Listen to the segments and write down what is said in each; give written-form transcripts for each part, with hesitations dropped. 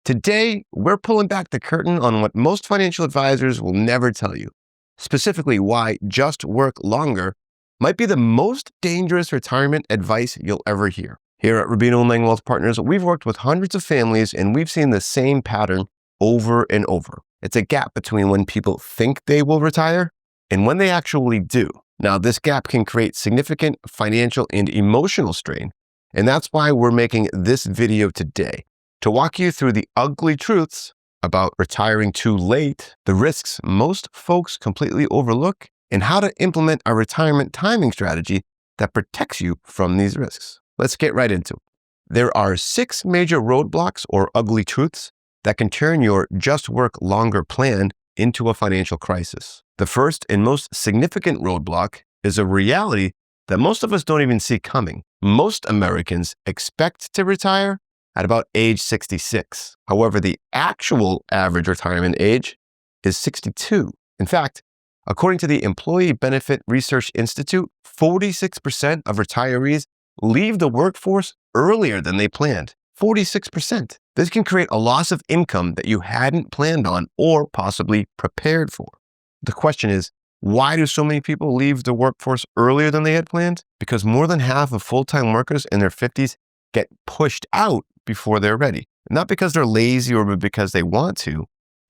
Today, we're pulling back the curtain on what most financial advisors will never tell you, specifically why just work longer might be the most dangerous retirement advice you'll ever hear. Here at Rubino & Lang Wealth Partners, we've worked with hundreds of families and we've seen the same pattern over and over. It's a gap between when people think they will retire and when they actually do. Now, this gap can create significant financial and emotional strain, and that's why we're making this video today, to walk you through the ugly truths about retiring too late, the risks most folks completely overlook, and how to implement a retirement timing strategy that protects you from these risks. Let's get right into it. There are 6 major roadblocks or ugly truths that can turn your just work longer plan into a financial crisis. The first and most significant roadblock is a reality that most of us don't even see coming. Most Americans expect to retire at about age 66. However, the actual average retirement age is 62. In fact, according to the Employee Benefit Research Institute, 46% of retirees leave the workforce earlier than they planned. 46%. This can create a loss of income that you hadn't planned on or possibly prepared for. The question is, why do so many people leave the workforce earlier than they had planned? Because more than half of full-time workers in their 50s get pushed out before they're ready. Not because they're lazy or because they want to.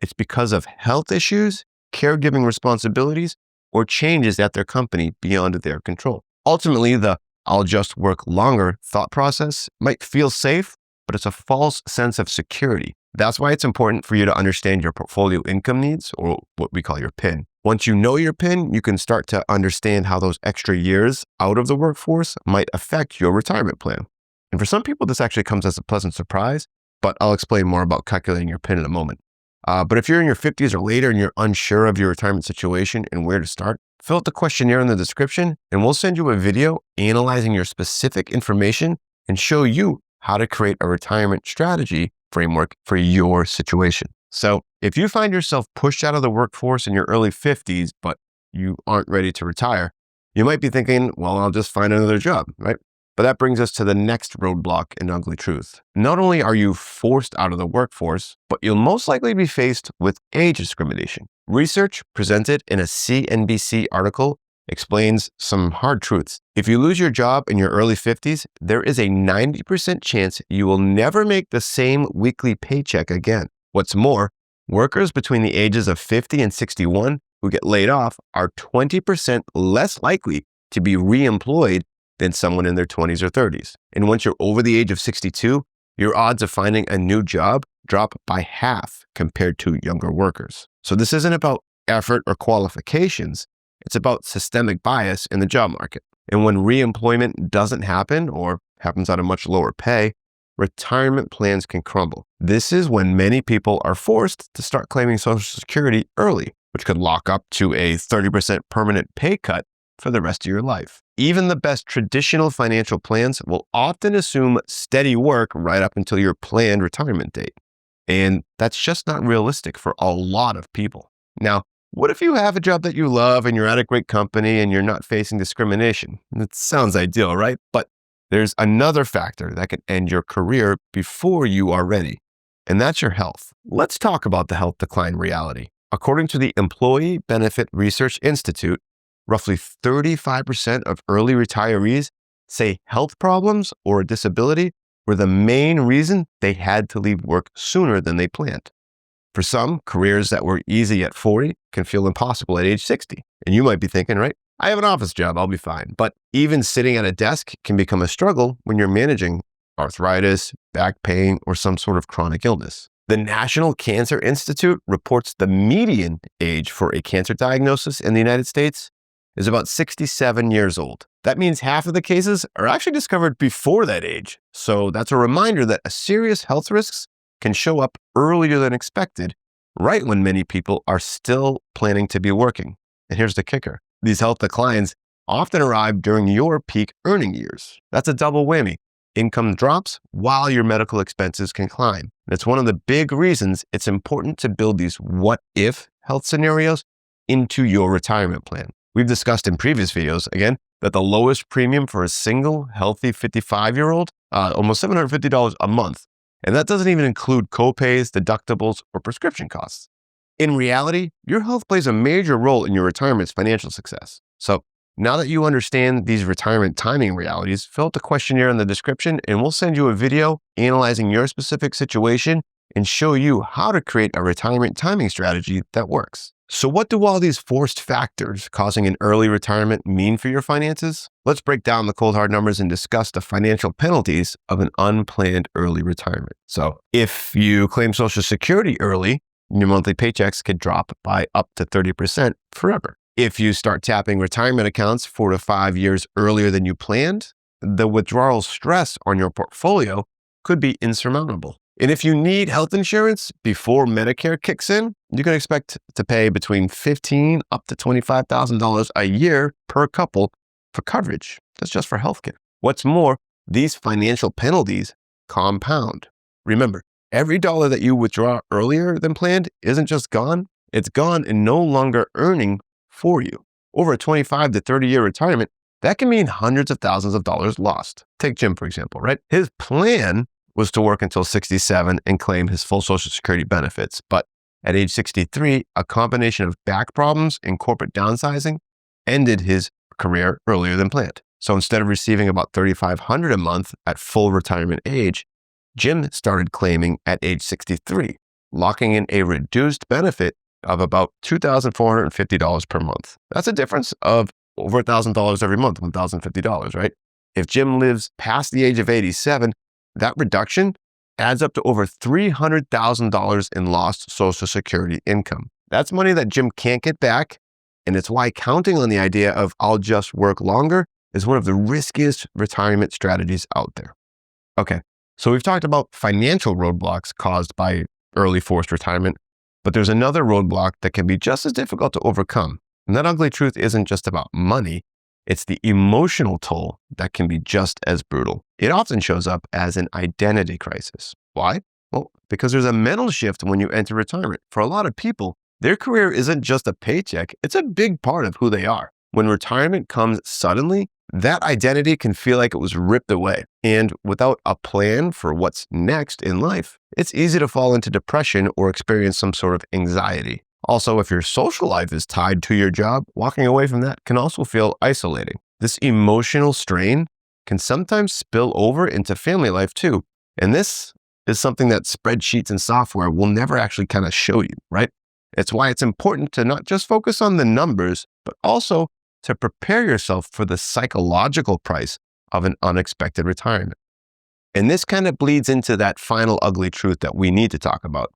It's because of health issues, caregiving responsibilities, or changes at their company beyond their control. Ultimately, the "I'll just work longer" thought process might feel safe, but it's a false sense of security. That's why it's important for you to understand your portfolio income needs, or what we call your PIN. Once you know your PIN, you can start to understand how those extra years out of the workforce might affect your retirement plan. And for some people, this actually comes as a pleasant surprise, but I'll explain more about calculating your PIN in a moment. But if you're in your 50s or later and you're unsure of your retirement situation and where to start, fill out the questionnaire in the description and we'll send you a video analyzing your specific information and show you how to create a retirement strategy framework for your situation. So if you find yourself pushed out of the workforce in your early 50s, but you aren't ready to retire, you might be thinking, well, I'll just find another job, right? But that brings us to the next roadblock and ugly truth. Not only are you forced out of the workforce, but you'll most likely be faced with age discrimination. Research presented in a CNBC article explains some hard truths. If you lose your job in your early 50s, there is a 90% chance you will never make the same weekly paycheck again. What's more, workers between the ages of 50 and 61 who get laid off are 20% less likely to be reemployed than someone in their 20s or 30s. And once you're over the age of 62, your odds of finding a new job drop by half compared to younger workers. So this isn't about effort or qualifications. It's about systemic bias in the job market. And when reemployment doesn't happen or happens at a much lower pay, retirement plans can crumble. This is when many people are forced to start claiming Social Security early, which could lock up to a 30% permanent pay cut for the rest of your life. Even the best traditional financial plans will often assume steady work right up until your planned retirement date. And that's just not realistic for a lot of people. Now, what if you have a job that you love and you're at a great company and you're not facing discrimination? It sounds ideal, right? But there's another factor that can end your career before you are ready, and that's your health. Let's talk about the health decline reality. According to the Employee Benefit Research Institute, roughly 35% of early retirees say health problems or a disability were the main reason they had to leave work sooner than they planned. For some, careers that were easy at 40 can feel impossible at age 60. And you might be thinking, right, I have an office job, I'll be fine. But even sitting at a desk can become a struggle when you're managing arthritis, back pain, or some sort of chronic illness. The National Cancer Institute reports the median age for a cancer diagnosis in the United States is about 67 years old. That means half of the cases are actually discovered before that age. So that's a reminder that serious health risks can show up earlier than expected, right when many people are still planning to be working. And here's the kicker. These health declines often arrive during your peak earning years. That's a double whammy. Income drops while your medical expenses can climb. And it's one of the big reasons it's important to build these what-if health scenarios into your retirement plan. We've discussed in previous videos, again, that the lowest premium for a single healthy 55-year-old, almost $750 a month, And that doesn't even include copays, deductibles, or prescription costs. In reality, your health plays a major role in your retirement's financial success. So now that you understand these retirement timing realities, fill out the questionnaire in the description and we'll send you a video analyzing your specific situation and show you how to create a retirement timing strategy that works. So what do all these forced factors causing an early retirement mean for your finances? Let's break down the cold hard numbers and discuss the financial penalties of an unplanned early retirement. So if you claim Social Security early, your monthly paychecks could drop by up to 30% forever. If you start tapping retirement accounts 4 to 5 years earlier than you planned, the withdrawal stress on your portfolio could be insurmountable. And if you need health insurance before Medicare kicks in, you can expect to pay between $15,000 up to $25,000 a year per couple for coverage. That's just for healthcare. What's more, these financial penalties compound. Remember, every dollar that you withdraw earlier than planned isn't just gone, it's gone and no longer earning for you. Over a 25 to 30-year retirement, that can mean hundreds of thousands of dollars lost. Take Jim, for example, right? His plan was to work until 67 and claim his full Social Security benefits. But at age 63, a combination of back problems and corporate downsizing ended his career earlier than planned. So instead of receiving about $3,500 a month at full retirement age, Jim started claiming at age 63, locking in a reduced benefit of about $2,450 per month. That's a difference of over $1,000 every month, $1,050, right? If Jim lives past the age of 87, that reduction adds up to over $300,000 in lost Social Security income. That's money that Jim can't get back, and it's why counting on the idea of I'll just work longer is one of the riskiest retirement strategies out there. Okay, so we've talked about financial roadblocks caused by early forced retirement, but there's another roadblock that can be just as difficult to overcome. And that ugly truth isn't just about money, it's the emotional toll that can be just as brutal. It often shows up as an identity crisis. Why? Well, because there's a mental shift when you enter retirement. For a lot of people, their career isn't just a paycheck, it's a big part of who they are. When retirement comes suddenly, that identity can feel like it was ripped away. And without a plan for what's next in life, it's easy to fall into depression or experience some sort of anxiety. Also, if your social life is tied to your job, walking away from that can also feel isolating. This emotional strain can sometimes spill over into family life too. And this is something that spreadsheets and software will never actually kind of show you, right? It's why it's important to not just focus on the numbers, but also to prepare yourself for the psychological price of an unexpected retirement. And this kind of bleeds into that final ugly truth that we need to talk about.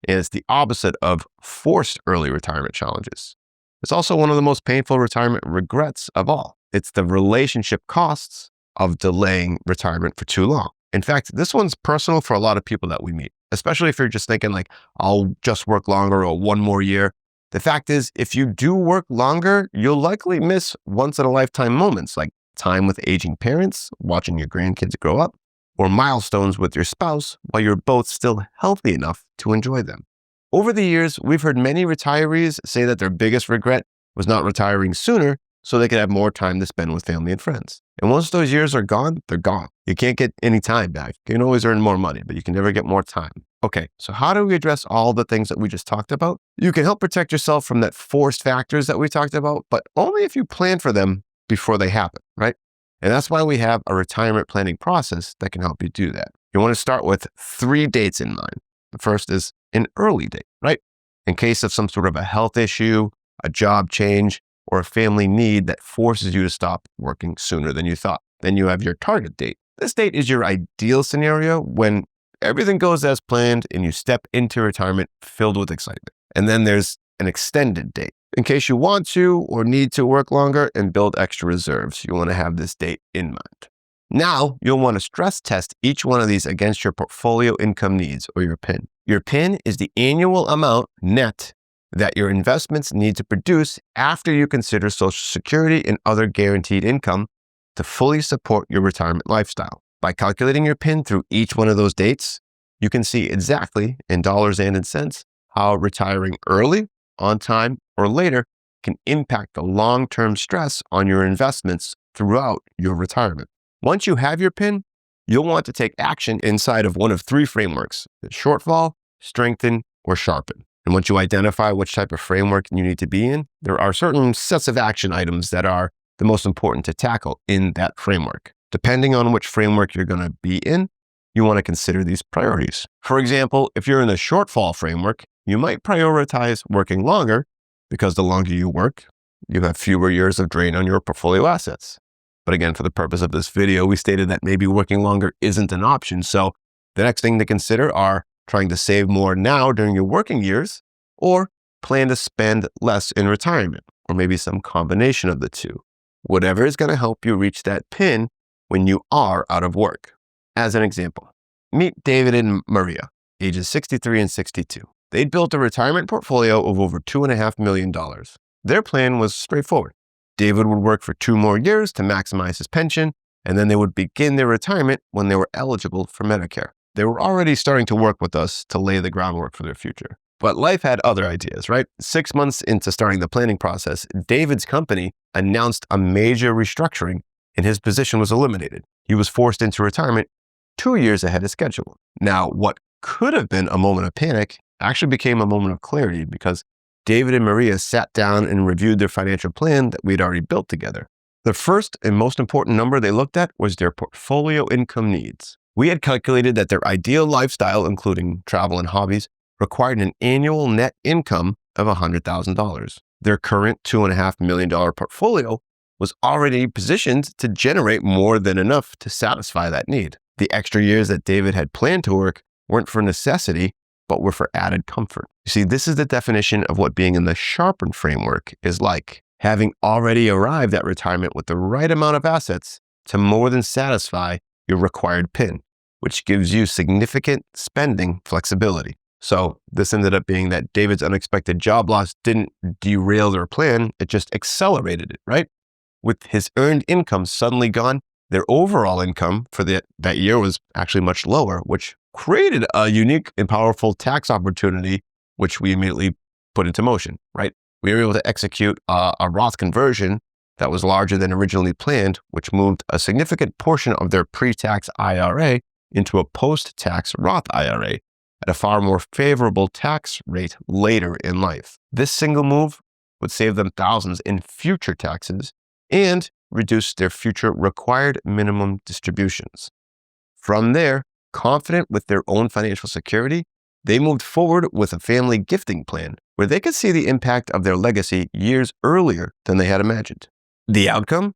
It's the opposite of forced early retirement challenges. It's also one of the most painful retirement regrets of all. It's the relationship costs of delaying retirement for too long. In fact, this one's personal for a lot of people that we meet, especially if you're just thinking like, I'll just work longer or one more year. The fact is, if you do work longer, you'll likely miss once-in-a-lifetime moments like time with aging parents, watching your grandkids grow up, or milestones with your spouse while you're both still healthy enough to enjoy them. Over the years, we've heard many retirees say that their biggest regret was not retiring sooner so they could have more time to spend with family and friends. And once those years are gone, they're gone. You can't get any time back. You can always earn more money, but you can never get more time. Okay, so how do we address all the things that we just talked about? You can help protect yourself from that forced factors that we talked about, but only if you plan for them before they happen, right? And that's why we have a retirement planning process that can help you do that. You want to start with 3 dates in mind. The first is an early date, right? In case of some sort of a health issue, a job change, or a family need that forces you to stop working sooner than you thought. Then you have your target date. This date is your ideal scenario when everything goes as planned and you step into retirement filled with excitement. And then there's an extended date. In case you want to or need to work longer and build extra reserves, you want to have this date in mind. Now, you'll want to stress test each one of these against your portfolio income needs or your PIN. Your PIN is the annual amount net that your investments need to produce after you consider Social Security and other guaranteed income to fully support your retirement lifestyle. By calculating your PIN through each one of those dates, you can see exactly in dollars and in cents how retiring early, on time, or later can impact the long-term stress on your investments throughout your retirement. Once you have your PIN, You'll want to take action inside of one of three frameworks: the shortfall, strengthen, or sharpen. And once you identify which type of framework you need to be in, there are certain sets of action items that are the most important to tackle in that framework. Depending on which framework you're going to be in, you want to consider these priorities. For example, if you're in the shortfall framework, you might prioritize working longer because the longer you work, you have fewer years of drain on your portfolio assets. But again, for the purpose of this video, we stated that maybe working longer isn't an option. So the next thing to consider are trying to save more now during your working years, or plan to spend less in retirement, or maybe some combination of the two. Whatever is going to help you reach that pin when you are out of work. As an example, meet David and Maria, ages 63 and 62. They'd built a retirement portfolio of over $2.5 million. Their plan was straightforward. David would work for 2 more years to maximize his pension, and then they would begin their retirement when they were eligible for Medicare. They were already starting to work with us to lay the groundwork for their future. But life had other ideas, right? 6 months into starting the planning process, David's company announced a major restructuring and his position was eliminated. He was forced into retirement 2 years ahead of schedule. Now, what could have been a moment of panic actually became a moment of clarity because David and Maria sat down and reviewed their financial plan that we'd already built together. The first and most important number they looked at was their portfolio income needs. We had calculated that their ideal lifestyle, including travel and hobbies, required an annual net income of $100,000. Their current $2.5 million portfolio was already positioned to generate more than enough to satisfy that need. The extra years that David had planned to work weren't for necessity, but were for added comfort. You see, this is the definition of what being in the sharpened framework is like. Having already arrived at retirement with the right amount of assets to more than satisfy your required PIN, which gives you significant spending flexibility. So this ended up being that David's unexpected job loss didn't derail their plan, it just accelerated it, right? With his earned income suddenly gone, their overall income for that year was actually much lower, which created a unique and powerful tax opportunity, which we immediately put into motion, right? We were able to execute a Roth conversion that was larger than originally planned, which moved a significant portion of their pre-tax IRA into a post-tax Roth IRA at a far more favorable tax rate later in life. This single move would save them thousands in future taxes and reduce their future required minimum distributions. From there, confident with their own financial security, they moved forward with a family gifting plan where they could see the impact of their legacy years earlier than they had imagined. The outcome?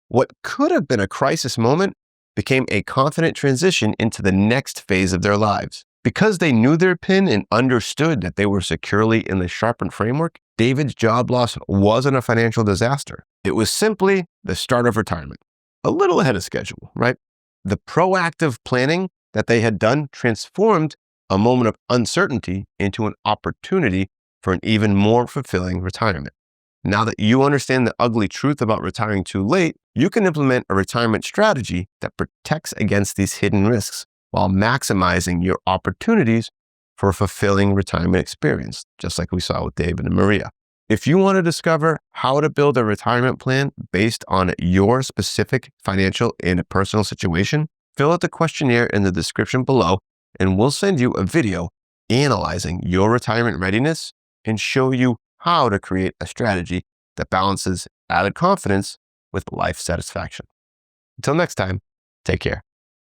What could have been a crisis moment became a confident transition into the next phase of their lives. Because they knew their PIN and understood that they were securely in the sharpened framework, David's job loss wasn't a financial disaster. It was simply the start of retirement, a little ahead of schedule, right? The proactive planning that they had done transformed a moment of uncertainty into an opportunity for an even more fulfilling retirement. Now that you understand the ugly truth about retiring too late, you can implement a retirement strategy that protects against these hidden risks while maximizing your opportunities for a fulfilling retirement experience, just like we saw with David and Maria. If you want to discover how to build a retirement plan based on your specific financial and personal situation, fill out the questionnaire in the description below, and we'll send you a video analyzing your retirement readiness and show you how to create a strategy that balances added confidence with life satisfaction. Until next time, take care.